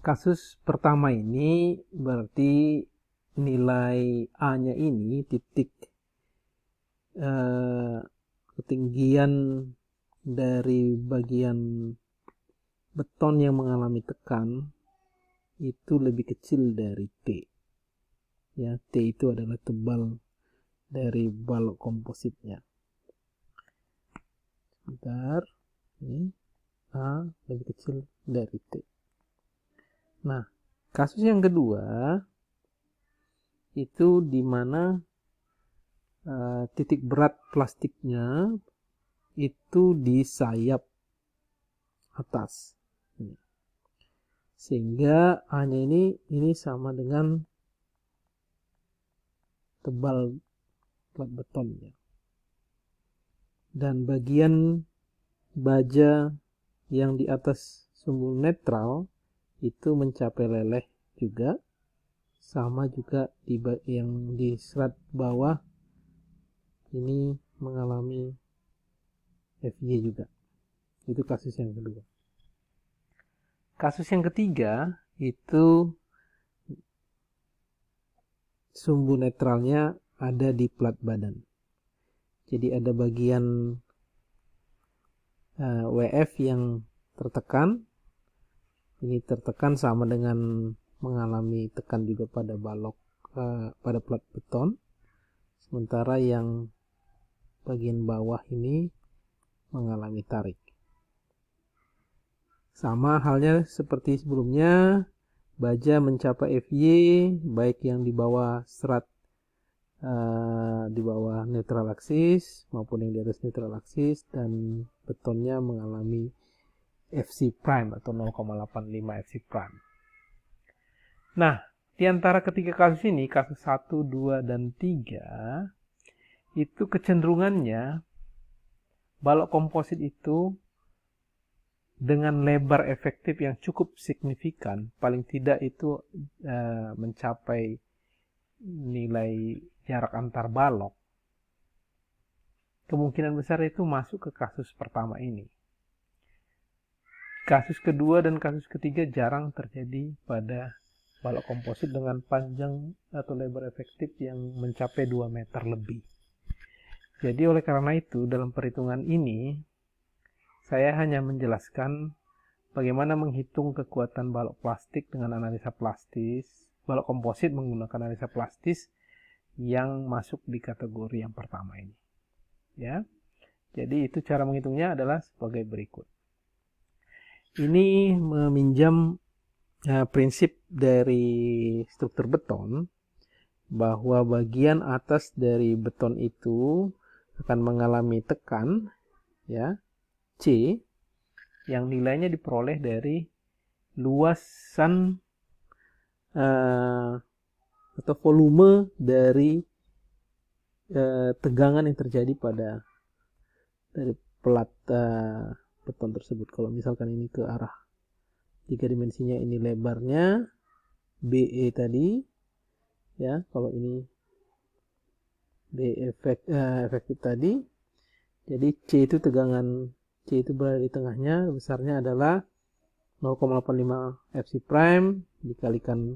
kasus pertama ini berarti nilai A-nya ini titik ketinggian dari bagian beton yang mengalami tekan itu lebih kecil dari T. Ya, T itu adalah tebal dari balok kompositnya. Sebentar, ini A lebih kecil dari T. Nah, kasus yang kedua itu di mana titik berat plastiknya itu di sayap atas, sehingga A-nya ini sama dengan tebal plat betonnya, dan bagian baja yang di atas sumbu netral itu mencapai leleh juga, sama juga yang di serat bawah ini mengalami FY juga. Itu kasus yang kedua. Kasus yang ketiga itu sumbu netralnya ada di plat badan. Jadi ada bagian WF yang tertekan. Ini tertekan sama dengan mengalami tekan juga pada balok pada plat beton. Sementara yang bagian bawah ini mengalami tarik. Sama halnya seperti sebelumnya, baja mencapai FY baik yang di bawah serat di bawah netral aksis maupun yang di atas netral aksis, dan betonnya mengalami FC prime atau 0,85 FC prime. Nah, di antara ketiga kasus ini, kasus 1, 2, dan 3, itu kecenderungannya balok komposit itu dengan lebar efektif yang cukup signifikan, paling tidak itu mencapai nilai jarak antar balok, kemungkinan besar itu masuk ke kasus pertama ini. Kasus kedua dan kasus ketiga jarang terjadi pada balok komposit dengan panjang atau lebar efektif yang mencapai 2 meter lebih. Jadi oleh karena itu, dalam perhitungan ini saya hanya menjelaskan bagaimana menghitung kekuatan balok plastik dengan analisa plastis, balok komposit menggunakan analisa plastis yang masuk di kategori yang pertama ini. Ya. Jadi itu cara menghitungnya adalah sebagai berikut. Ini meminjam prinsip dari struktur beton, bahwa bagian atas dari beton itu akan mengalami tekan, ya, C, yang nilainya diperoleh dari luasan atau volume dari tegangan yang terjadi pada dari plat beton tersebut. Kalau misalkan ini ke arah 3 dimensinya, ini lebarnya BE tadi, ya. Kalau ini B efektif tadi, jadi C itu tegangan, C itu berada di tengahnya, besarnya adalah 0,85 FC prime dikalikan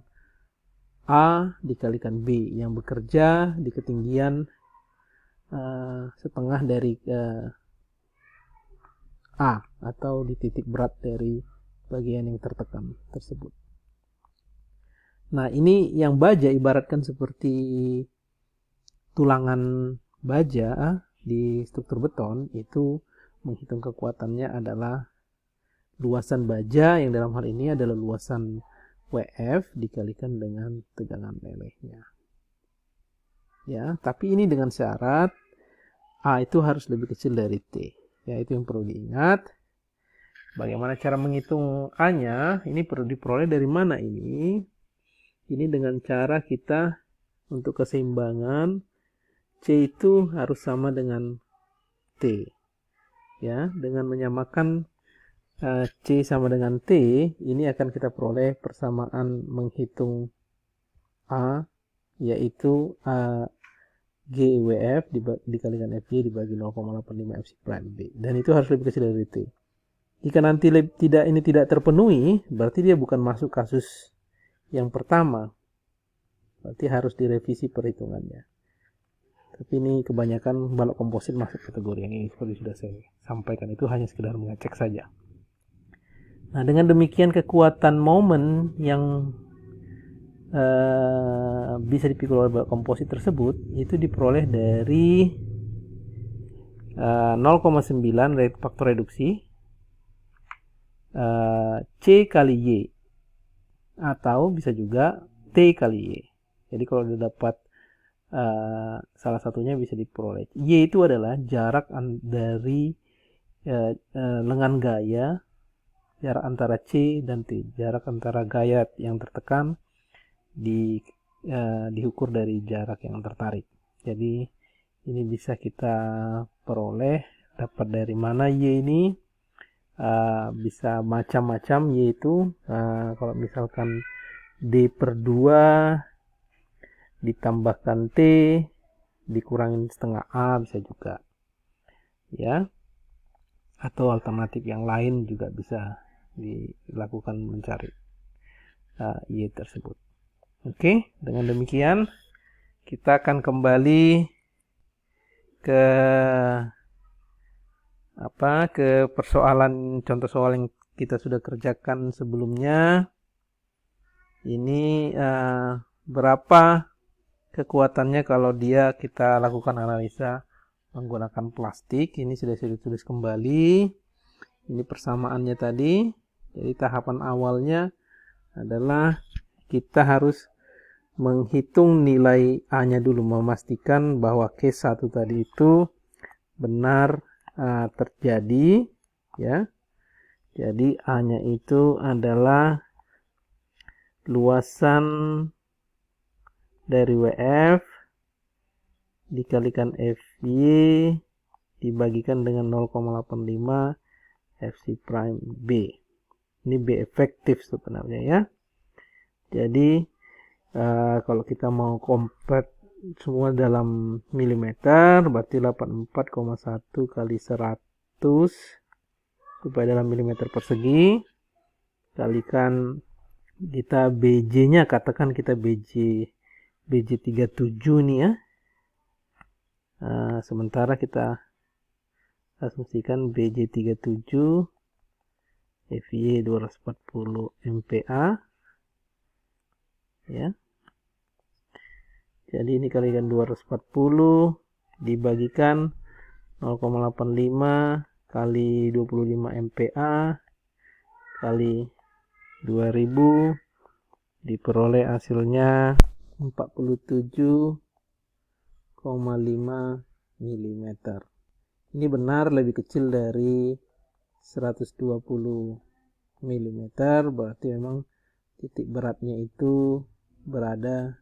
A dikalikan B yang bekerja di ketinggian setengah dari A atau di titik berat dari bagian yang tertekan tersebut. Nah, ini yang baja ibaratkan seperti tulangan baja di struktur beton, itu menghitung kekuatannya adalah luasan baja yang dalam hal ini adalah luasan WF dikalikan dengan tegangan lelehnya. Ya, tapi ini dengan syarat A itu harus lebih kecil dari T. Ya, itu yang perlu diingat. Bagaimana cara menghitung A-nya? Ini perlu diperoleh dari mana ini? Ini dengan cara kita untuk keseimbangan C itu harus sama dengan T. Ya, dengan menyamakan C sama dengan T, ini akan kita peroleh persamaan menghitung A, yaitu GWF dikalikan FY dibagi 0,85 FC prime B. Dan itu harus lebih kecil dari T. Jika nanti ini tidak terpenuhi, berarti dia bukan masuk kasus yang pertama. Berarti harus direvisi perhitungannya. Tapi ini kebanyakan balok komposit masuk kategori yang ini, seperti sudah saya sampaikan. Itu hanya sekedar mengecek saja. Nah, dengan demikian kekuatan momen yang bisa dipikul oleh balok komposit tersebut itu diperoleh dari 0,9 faktor reduksi C kali Y, atau bisa juga T kali Y. Jadi kalau dapat salah satunya bisa diperoleh. Y itu adalah jarak dari lengan gaya, jarak antara C dan T, jarak antara gaya yang tertekan diukur dari jarak yang tertarik. Jadi ini bisa kita peroleh dapat dari mana Y ini. Bisa macam-macam, yaitu kalau misalkan D per 2 ditambahkan T dikurangin setengah A bisa juga, ya, atau alternatif yang lain juga bisa dilakukan mencari Y tersebut. Oke, dengan demikian kita akan kembali ke persoalan contoh soal yang kita sudah kerjakan sebelumnya. Ini berapa kekuatannya kalau kita lakukan analisa menggunakan plastik. Ini sudah saya tulis kembali. Ini persamaannya tadi. Jadi tahapan awalnya adalah kita harus menghitung nilai A-nya dulu, memastikan bahwa case 1 tadi itu benar terjadi, ya. Jadi A-nya itu adalah luasan dari WF dikalikan FY dibagikan dengan 0,85 FC prime B. Ini B efektif sebenarnya, ya. Jadi kalau kita mau convert semua dalam milimeter, berarti 84,1 kali 100 supaya dalam milimeter persegi, kalikan kita BJ-nya, katakan kita BJ 37 nih, ya. Sementara kita asumsikan BJ 37 FY 240 MPa, ya. Jadi ini kalikan 240 dibagikan 0,85 kali 25 MPa kali 2000, diperoleh hasilnya 47,5 mm. Ini benar lebih kecil dari 120 mm, berarti memang titik beratnya itu berada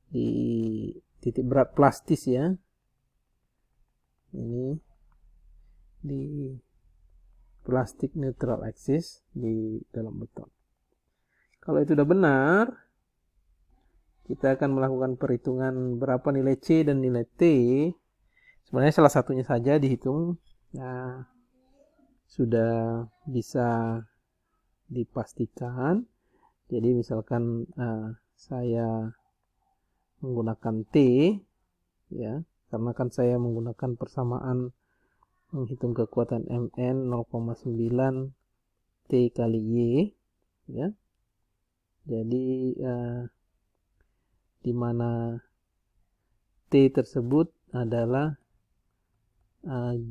di titik berat plastis, ya. Ini di plastic neutral axis di dalam beton. Kalau itu sudah benar, kita akan melakukan perhitungan berapa nilai C dan nilai T. Sebenarnya salah satunya saja dihitung, nah, sudah bisa dipastikan. Jadi misalkan saya menggunakan T, ya, karena kan saya menggunakan persamaan menghitung kekuatan Mn 0,9 T kali Y, ya. Jadi di mana T tersebut adalah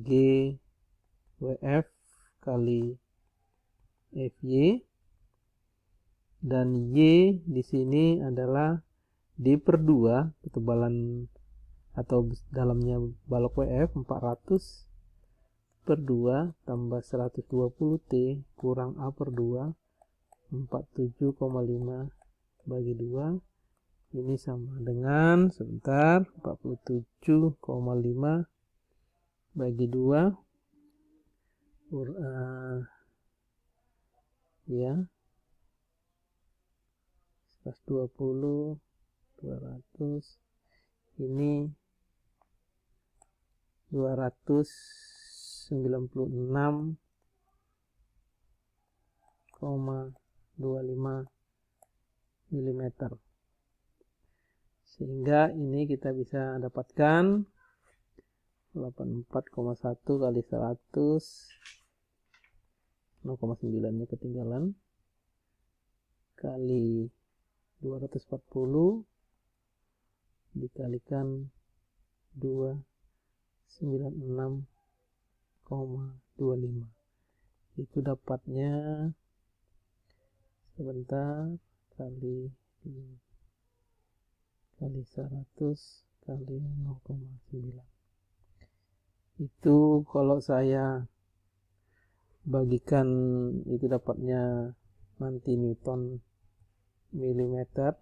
G WF kali FY, dan Y di sini adalah D per 2, ketebalan atau dalamnya balok WF 400 per 2 tambah 120 T kurang A per 2, 47,5 bagi 2. Ini sama dengan 47,5 bagi 2 ya, 120, 200, ini 296 mm, sehingga ini kita bisa dapatkan 84,1 kali 100, 0,9 nya ketinggalan, kali 240 dikalikan 296,25. Itu dapatnya, sebentar, kali 100 kali 0,9. Itu kalau saya bagikan, itu dapatnya nanti Newton milimeter.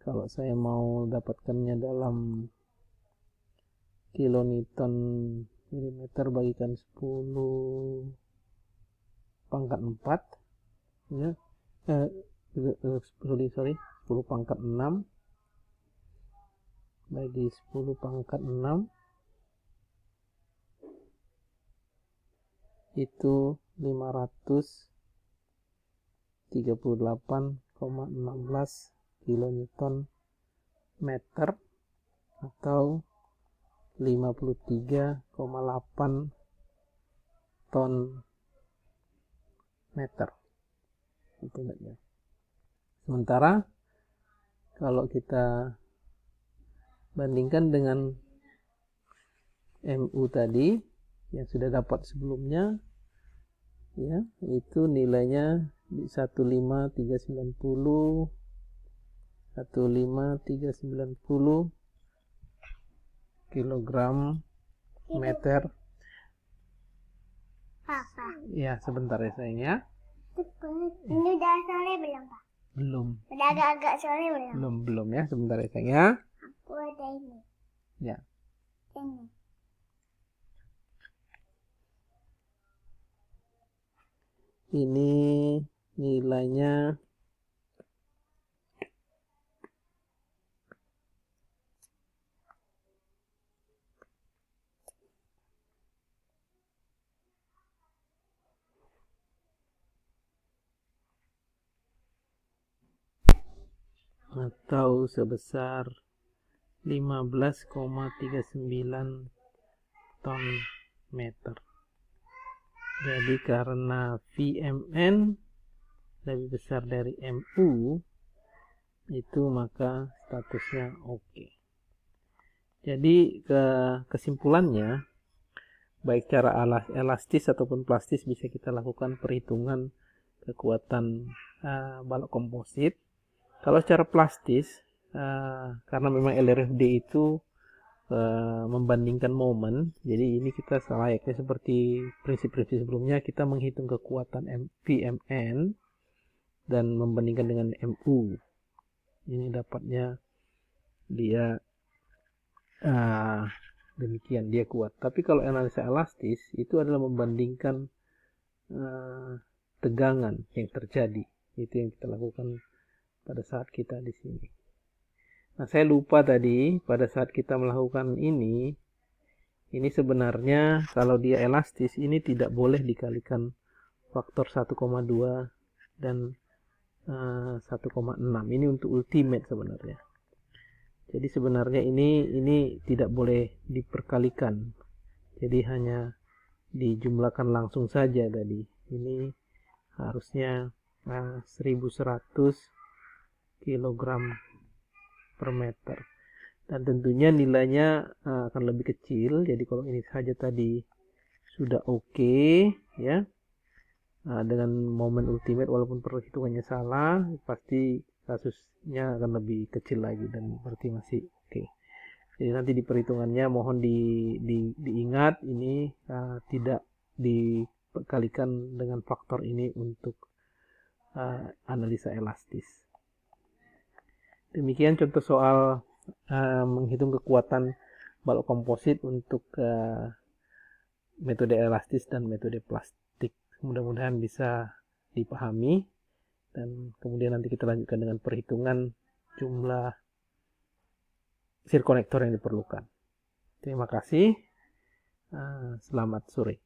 Kalau saya mau dapatkannya dalam kilonewton milimeter, bagikan 10 pangkat 4 ya, 10 pangkat 6 bagi 10 pangkat 6 itu 538,16 kilonewton meter atau 53,8 ton meter. Itu ya. Sementara kalau kita bandingkan dengan MU tadi yang sudah dapat sebelumnya, ya, itu nilainya 15390 kilogram meter. Papa. Ya, sebentar ya sayang ya. Ini udah sore belum, Pak? Belum. Udah agak-agak sore belum? Belum ya, sebentar ya sayang ya. Aku ada ini. Ya. Ini. Ini nilainya atau sebesar 15,39 ton meter. Jadi karena VMN lebih besar dari MU, itu maka statusnya oke. Jadi kesimpulannya, baik cara elastis ataupun plastis bisa kita lakukan perhitungan kekuatan balok komposit. Kalau secara plastis, karena memang LRFD itu membandingkan momen, jadi ini kita selayaknya seperti prinsip-prinsip sebelumnya, kita menghitung kekuatan VMN dan membandingkan dengan MU. Ini dapatnya dia demikian, dia kuat. Tapi kalau analisa elastis itu adalah membandingkan tegangan yang terjadi. Itu yang kita lakukan pada saat kita di sini. Nah, saya lupa tadi pada saat kita melakukan ini sebenarnya kalau dia elastis ini tidak boleh dikalikan faktor 1,2 dan 1,6. Ini untuk ultimate sebenarnya. Jadi sebenarnya ini tidak boleh diperkalikan. Jadi hanya dijumlahkan langsung saja tadi. Ini harusnya 1100 kilogram per meter, dan tentunya nilainya akan lebih kecil. Jadi kalau ini saja tadi sudah oke, ya, dengan momen ultimate walaupun perhitungannya salah, pasti kasusnya akan lebih kecil lagi dan berarti masih oke. Jadi nanti di perhitungannya mohon diingat ini tidak dikalikan dengan faktor ini untuk analisa elastis. Demikian contoh soal menghitung kekuatan balok komposit untuk metode elastis dan metode plastik. Mudah-mudahan bisa dipahami, dan kemudian nanti kita lanjutkan dengan perhitungan jumlah sirkonektor yang diperlukan. Terima kasih. Selamat sore.